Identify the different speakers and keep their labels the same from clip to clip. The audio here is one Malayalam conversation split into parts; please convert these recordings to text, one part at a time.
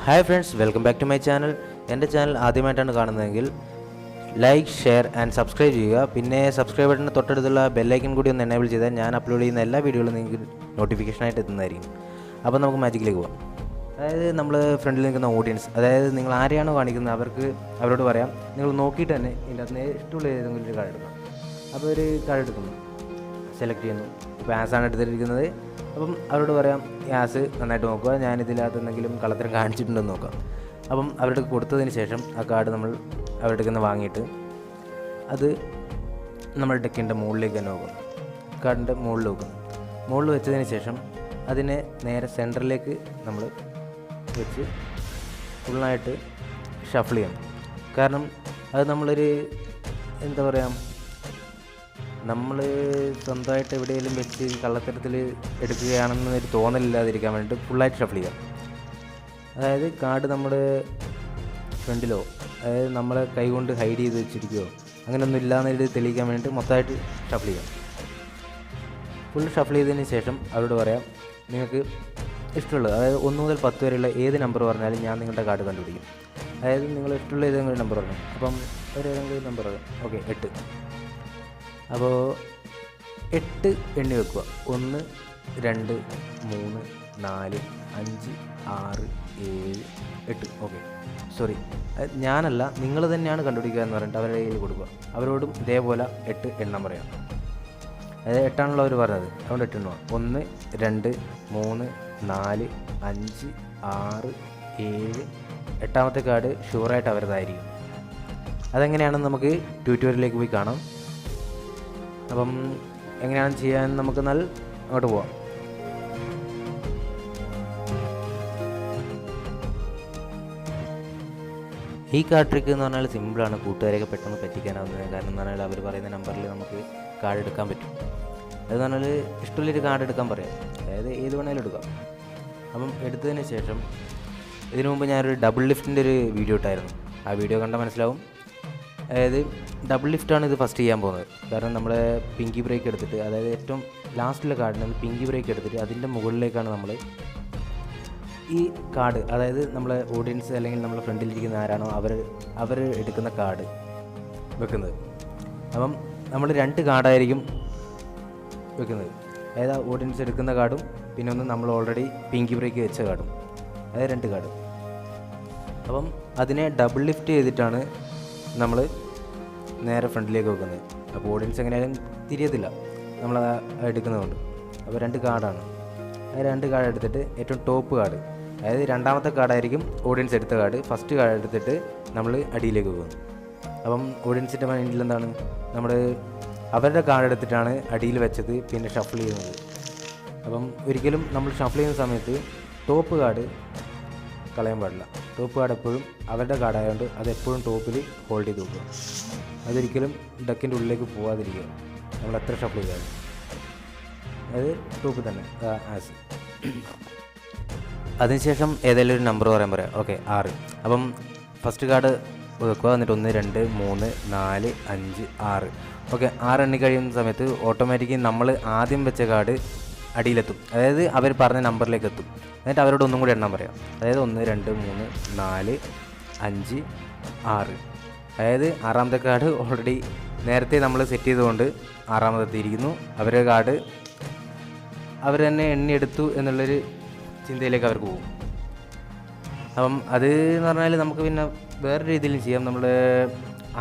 Speaker 1: Hi friends, welcome back to my channel. എൻ്റെ ചാനൽ ആദ്യമായിട്ടാണ് കാണുന്നതെങ്കിൽ ലൈക്ക്, ഷെയർ ആൻഡ് സബ്സ്ക്രൈബ് ചെയ്യുക. പിന്നെ സബ്സ്ക്രൈബ് ബട്ടണിന് തൊട്ടടുത്തുള്ള ബെല്ലൈക്കൻ കൂടി ഒന്ന് എനേബിൾ ചെയ്താൽ ഞാൻ അപ്ലോഡ് ചെയ്യുന്ന എല്ലാ വീഡിയോകളും നിങ്ങൾക്ക് നോട്ടിഫിക്കേഷനായിട്ട് എത്തുന്നതായിരിക്കും. അപ്പോൾ നമുക്ക് മാജിക്കിലേക്ക് പോകാം. അതായത് നമ്മൾ ഫ്രണ്ടിൽ നിൽക്കുന്ന ഓഡിയൻസ്, അതായത് നിങ്ങൾ ആരെയാണോ കാണിക്കുന്നത് അവരോട് പറയാം, നിങ്ങൾ നോക്കിയിട്ട് തന്നെ ഇതിൻ്റെ അകത്ത് ഇഷ്ടമുള്ള ഏതെങ്കിലും ഒരു കാർഡ് എടുക്കണം. അപ്പോൾ ഒരു കാർഡ് എടുക്കുന്നു, സെലക്ട് ചെയ്യുന്നു. ഇപ്പോൾ ആസാണ് എടുത്തിരിക്കുന്നത്. അപ്പം അവരോട് പറയാം, ആസ് നന്നായിട്ട് നോക്കുക, ഞാനിതിനകത്ത് എന്തെങ്കിലും കള്ളത്തരം കാണിച്ചിട്ടുണ്ടെന്ന് നോക്കാം. അപ്പം അവരുടെ കൊടുത്തതിന് ശേഷം ആ കാർഡ് നമ്മൾ അവരുടെ നിന്ന് വാങ്ങിയിട്ട് അത് നമ്മൾ ഡെക്കിൻ്റെ മുകളിലേക്ക് തന്നെ നോക്കും. കാർഡിൻ്റെ മുകളിൽ വെക്കും. മുകളിൽ വെച്ചതിന് ശേഷം അതിനെ നേരെ സെൻറ്ററിലേക്ക് നമ്മൾ വെച്ച് ഫുള്ളായിട്ട് ഷഫിൾ ചെയ്യണം. കാരണം അത് നമ്മളൊരു എന്താ പറയുക, നമ്മൾ സ്വന്തമായിട്ട് എവിടെയെങ്കിലും വെച്ച് കള്ളത്തരത്തിൽ എടുക്കുകയാണെന്നൊരു തോന്നലില്ലാതിരിക്കാൻ വേണ്ടിയിട്ട് ഫുള്ളായിട്ട് ഷഫിൾ ചെയ്യാം. അതായത് കാർഡ് നമ്മുടെ ഫ്രണ്ടിലോ, അതായത് നമ്മളെ കൈകൊണ്ട് ഹൈഡ് ചെയ്ത് വെച്ചിരിക്കുകയോ അങ്ങനെയൊന്നും ഇല്ലാന്നൊരു തെളിയിക്കാൻ വേണ്ടിയിട്ട് മൊത്തമായിട്ട് ഷഫിൾ ചെയ്യാം. ഫുൾ ഷഫിൾ ചെയ്തതിന് ശേഷം അവരോട് പറയാം, നിങ്ങൾക്ക് ഇഷ്ടമുള്ളത്, അതായത് 1 മുതൽ 10 വരെയുള്ള ഏത് നമ്പർ പറഞ്ഞാലും ഞാൻ നിങ്ങളുടെ കാർഡ് കണ്ടുപിടിക്കും. അതായത് നിങ്ങൾ ഇഷ്ടമുള്ള ഏതെങ്കിലും നമ്പർ പറഞ്ഞു. അപ്പം ഏതെങ്കിലും നമ്പർ പറയാം. ഓക്കെ, 8. അപ്പോൾ 8 എണ്ണി വെക്കുക. 1 2 3 4 5 6 7 8. ഓക്കെ, സോറി, ഞാനല്ല, നിങ്ങൾ തന്നെയാണ് കണ്ടുപിടിക്കുക എന്ന് പറഞ്ഞിട്ട് അവരുടെ കയ്യിൽ കൊടുക്കുക. അവരോടും ഇതേപോലെ 8 എണ്ണം പറയാം. അതായത് 8 ആണല്ലോ അവർ പറഞ്ഞത്, അതുകൊണ്ട് 8 എണ്ണ. 1 2 3 4 5 6 7. 8ാമത്തെ കാർഡ് ഷുവറായിട്ട് അവരുടേതായിരിക്കും. അതെങ്ങനെയാണെന്ന് നമുക്ക് ട്യൂട്ടോറിയലിലേക്ക് പോയി കാണാം. അപ്പം എങ്ങനെയാണ് ചെയ്യാൻ നമുക്ക് അങ്ങോട്ട് പോവാം. ഈ കാർഡ് ട്രിക്ക് എന്ന് പറഞ്ഞാൽ സിമ്പിളാണ്, കൂട്ടുകാരെയൊക്കെ പെട്ടെന്ന് പറ്റിക്കാനാവുന്നത്. കാരണം എന്ന് പറഞ്ഞാൽ അവർ പറയുന്ന നമ്പറിൽ നമുക്ക് കാർഡ് എടുക്കാൻ പറ്റും. അതെന്ന് പറഞ്ഞാൽ ഇഷ്ടമുള്ളൊരു കാർഡ് എടുക്കാൻ പറയാം, അതായത് ഏത് വേണമെങ്കിലും എടുക്കാം. അപ്പം എടുത്തതിന് ശേഷം ഇതിനു മുമ്പ് ഞാനൊരു ഡബിൾ ലിഫ്റ്റിൻ്റെ ഒരു വീഡിയോ ഇട്ടായിരുന്നു. ആ വീഡിയോ കണ്ടാൽ മനസ്സിലാവും. അതായത് ഡബിൾ ലിഫ്റ്റാണ് ഇത് ഫസ്റ്റ് ചെയ്യാൻ പോകുന്നത്. കാരണം നമ്മൾ പിങ്കി ബ്രേക്ക് എടുത്തിട്ട്, അതായത് ഏറ്റവും ലാസ്റ്റിലെ കാർഡിന് പിങ്കി ബ്രേക്ക് എടുത്തിട്ട് അതിൻ്റെ മുകളിലേക്കാണ് നമ്മൾ ഈ കാർഡ്, അതായത് നമ്മളെ ഓഡിയൻസ് അല്ലെങ്കിൽ നമ്മളെ ഫ്രണ്ടിലിരിക്കുന്ന ആരാണോ അവർ എടുക്കുന്ന കാർഡ് വെക്കുന്നത്. അപ്പം നമ്മൾ 2 കാർഡായിരിക്കും വെക്കുന്നത്. അതായത് ഓഡിയൻസ് എടുക്കുന്ന കാർഡും പിന്നെ ഒന്ന് നമ്മൾ ഓൾറെഡി പിങ്കി ബ്രേക്ക് വെച്ച കാർഡും, അതായത് 2 കാർഡ്. അപ്പം അതിനെ ഡബിൾ ലിഫ്റ്റ് ചെയ്തിട്ടാണ് നമ്മൾ നേരെ ഫ്രണ്ടിലേക്ക് വെക്കുന്നത്. അപ്പോൾ ഓഡിയൻസ് എങ്ങനെയായാലും തിരിയത്തില്ല നമ്മൾ എടുക്കുന്നതുകൊണ്ട്. അപ്പോൾ 2 കാർഡാണ്. ആ 2 കാർഡ് എടുത്തിട്ട് ഏറ്റവും ടോപ്പ് കാർഡ്, അതായത് 2ാമത്തെ കാർഡായിരിക്കും ഓഡിയൻസ് എടുത്ത കാർഡ്. ഫസ്റ്റ് കാർഡ് എടുത്തിട്ട് നമ്മൾ അടിയിലേക്ക് പോകുന്നു. അപ്പം ഓഡിയൻസിൻ്റെ മൈൻഡിൽ എന്താണ്, നമ്മൾ അവരുടെ കാർഡ് എടുത്തിട്ടാണ് അടിയിൽ വെച്ചത്, പിന്നെ ഷഫിൾ ചെയ്യുന്നത്. അപ്പം ഒരിക്കലും നമ്മൾ ഷഫിൾ ചെയ്യുന്ന സമയത്ത് ടോപ്പ് കാർഡ് കളയാൻ പാടില്ല. ടോപ്പ് കാർഡ് എപ്പോഴും അവരുടെ കാർഡായതുകൊണ്ട് അത് എപ്പോഴും ടോപ്പിൽ ഹോൾഡ് ചെയ്ത് വെക്കുക. അതൊരിക്കലും ഡക്കിൻ്റെ ഉള്ളിലേക്ക് പോകാതിരിക്കുക, നമ്മൾ എത്ര ഷഫിൾ ചെയ്താലും. അത് ടോപ്പ് തന്നെ ആസ്. അതിനുശേഷം ഏതെങ്കിലും ഒരു നമ്പർ പറയാം. ഓക്കെ, 6. അപ്പം ഫസ്റ്റ് കാർഡ് വെക്കുക. എന്നിട്ട് 1 2 3 4 5 6. ഓക്കെ, 6 എണ്ണി കഴിയുന്ന സമയത്ത് ഓട്ടോമാറ്റിക്കലി നമ്മൾ ആദ്യം വെച്ച കാർഡ് അടിയിലെത്തും, അതായത് അവർ പറഞ്ഞ നമ്പറിലേക്ക് എത്തും. എന്നിട്ട് അവരോട് ഒന്നും കൂടി എണ്ണം പറയാം. അതായത് 1 2 3 4 5 6. അതായത് 6ാമത്തെ കാർഡ് ഓൾറെഡി നേരത്തെ നമ്മൾ സെറ്റ് ചെയ്തുകൊണ്ട് 6ാമതെത്തിയിരിക്കുന്നു. അവരുടെ കാർഡ് അവർ തന്നെ എണ്ണിയെടുത്തു എന്നുള്ളൊരു ചിന്തയിലേക്ക് അവർക്ക് പോകും. അപ്പം അത് എന്ന് പറഞ്ഞാൽ നമുക്ക് പിന്നെ വേറെ രീതിയിലും ചെയ്യാം. നമ്മൾ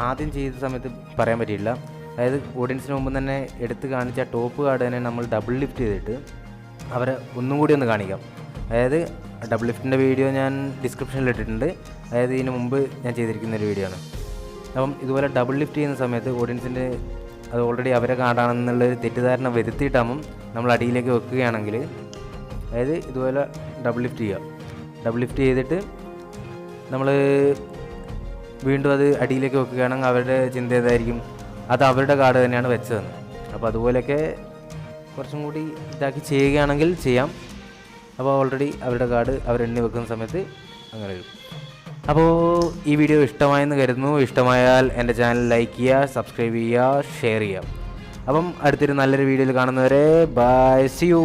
Speaker 1: ആദ്യം ചെയ്ത സമയത്ത് പറയാൻ പറ്റിയില്ല. അതായത് ഓഡിയൻസിന് മുമ്പ് തന്നെ എടുത്ത് കാണിച്ച ടോപ്പ് കാർഡ് തന്നെ നമ്മൾ ഡബിൾ ലിഫ്റ്റ് ചെയ്തിട്ട് അവരെ ഒന്നും കൂടി ഒന്ന് കാണിക്കാം. അതായത് ഡബിൾ ലിഫ്റ്റിൻ്റെ വീഡിയോ ഞാൻ ഡിസ്ക്രിപ്ഷനിൽ ഇട്ടിട്ടുണ്ട്. അതായത് ഇതിന് മുമ്പ് ഞാൻ ചെയ്തിരിക്കുന്ന ഒരു വീഡിയോ ആണ്. അപ്പം ഇതുപോലെ ഡബിൾ ലിഫ്റ്റ് ചെയ്യുന്ന സമയത്ത് ഓഡിയൻസിൻ്റെ അത് ഓൾറെഡി അവരെ കാർഡാണെന്നുള്ളൊരു തെറ്റിദ്ധാരണ വരുത്തിയിട്ടാകുമ്പം നമ്മൾ അടിയിലേക്ക് വെക്കുകയാണെങ്കിൽ, അതായത് ഇതുപോലെ ഡബിൾ ലിഫ്റ്റ് ചെയ്യുക. ഡബിൾ ലിഫ്റ്റ് ചെയ്തിട്ട് നമ്മൾ വീണ്ടും അത് അടിയിലേക്ക് വെക്കുകയാണെങ്കിൽ അവരുടെ ചിന്ത ഏതായിരിക്കും, അത് അവരുടെ കാർഡ് തന്നെയാണ് വെച്ചതെന്ന്. അപ്പോൾ അതുപോലെയൊക്കെ കുറച്ചും കൂടി ഇതാക്കി ചെയ്യുകയാണെങ്കിൽ ചെയ്യാം. അപ്പോൾ ഓൾറെഡി അവരുടെ കാർഡ് അവരെണ്ണി വെക്കുന്ന സമയത്ത് അങ്ങനെ വരും. അപ്പോൾ ഈ വീഡിയോ ഇഷ്ടമായെന്ന് കരുതുന്നു. ഇഷ്ടമായാൽ എൻ്റെ ചാനൽ ലൈക്ക് ചെയ്യുക, സബ്സ്ക്രൈബ് ചെയ്യുക, ഷെയർ ചെയ്യുക. അപ്പം അടുത്തൊരു നല്ലൊരു വീഡിയോയിൽ കാണുന്നവരെ ബൈ, സി യു.